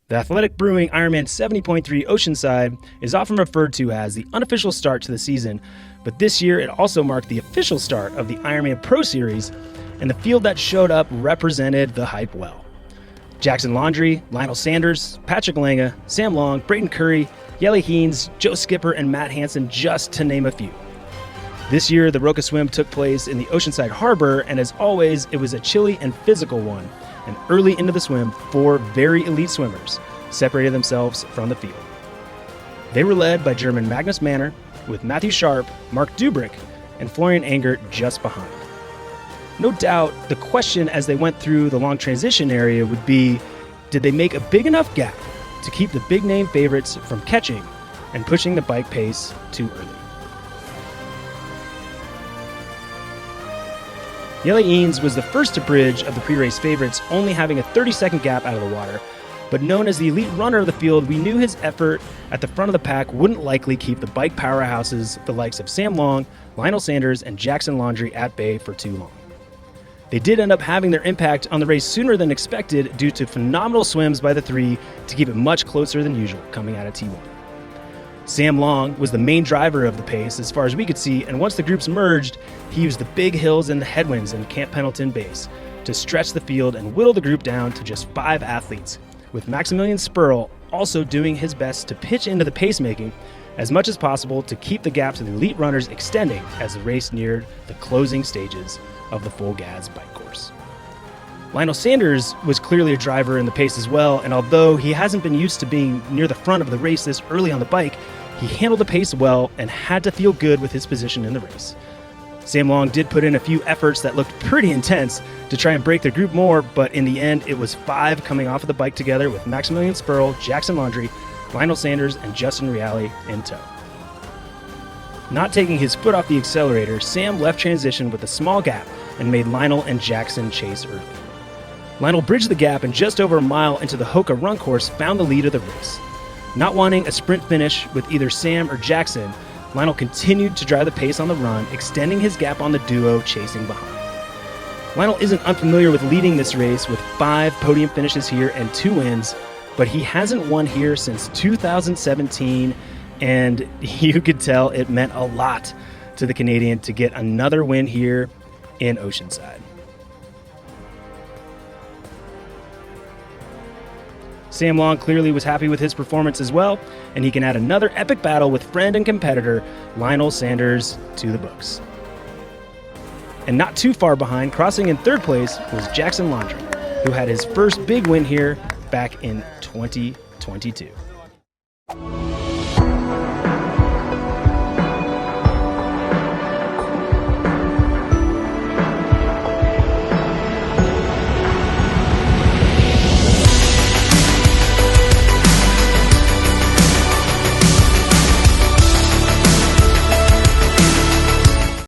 The Athletic Brewing IRONMAN 70.3 Oceanside is often referred to as the unofficial start to the season, but this year it also marked the official start of the Ironman Pro Series, and the field that showed up represented the hype well. Jackson Laundry, Lionel Sanders, Patrick Lange, Sam Long, Braden Curry, Yeli Heens, Joe Skipper, and Matt Hansen, just to name a few. This year, the Roca Swim took place in the Oceanside Harbor, and as always, it was a chilly and physical one. And early into the swim, 4 very elite swimmers separated themselves from the field. They were led by German Magnus Manner, with Matthew Sharp, Mark Dubrick, and Florian Engert just behind. No doubt, the question as they went through the long transition area would be, did they make a big enough gap to keep the big-name favorites from catching and pushing the bike pace too early? Yeli Heens was the first to bridge of the pre-race favorites, only having a 30-second gap out of the water. But known as the elite runner of the field, we knew his effort at the front of the pack wouldn't likely keep the bike powerhouses, the likes of Sam Long, Lionel Sanders, and Jackson Laundry, at bay for too long. They did end up having their impact on the race sooner than expected due to phenomenal swims by the 3 to keep it much closer than usual coming out of T1. Sam Long was the main driver of the pace as far as we could see, and once the groups merged, he used the big hills and the headwinds in Camp Pendleton base to stretch the field and whittle the group down to just 5 athletes, with Maximilian Spurl also doing his best to pitch into the pacemaking as much as possible to keep the gap to the elite runners extending as the race neared the closing stages of the full GADS bike course. Lionel Sanders was clearly a driver in the pace as well, and although he hasn't been used to being near the front of the race this early on the bike, he handled the pace well and had to feel good with his position in the race. Sam Long did put in a few efforts that looked pretty intense to try and break the group more, but in the end it was 5 coming off of the bike together with Maximilian Spurl, Jackson Laundry, Lionel Sanders, and Justin Reale in tow. Not taking his foot off the accelerator, Sam left transition with a small gap and made Lionel and Jackson chase early. Lionel bridged the gap and just over a mile into the Hoka run course found the lead of the race. Not wanting a sprint finish with either Sam or Jackson, Lionel continued to drive the pace on the run, extending his gap on the duo chasing behind. Lionel isn't unfamiliar with leading this race with 5 podium finishes here and 2 wins, but he hasn't won here since 2017, and you could tell it meant a lot to the Canadian to get another win here in Oceanside. Sam Long clearly was happy with his performance as well, and he can add another epic battle with friend and competitor Lionel Sanders to the books. And not too far behind, crossing in 3rd place, was Jackson Laundry, who had his first big win here back in 2022.